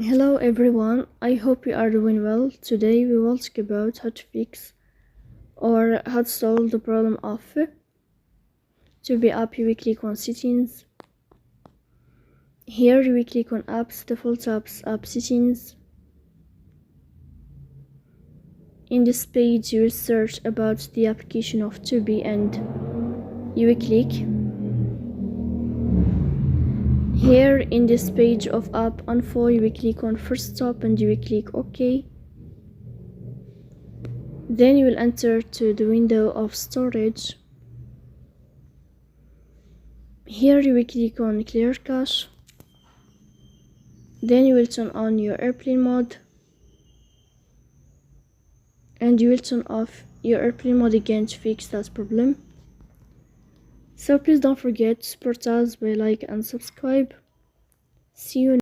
Hello everyone, I hope you are doing well. Today we will talk about how to fix or how to solve the problem of Tubi app. We click on settings. Here we click on apps, default apps, app settings. In this page you will search about the application of Tubi and you will click. Here in this page of app info you will click on first stop and you will click OK. Then you will enter to the window of storage. Here you will click on clear cache. Then you will turn on your airplane mode. And you will turn off your airplane mode again to fix that problem. So please don't forget to support us by like and subscribe. See you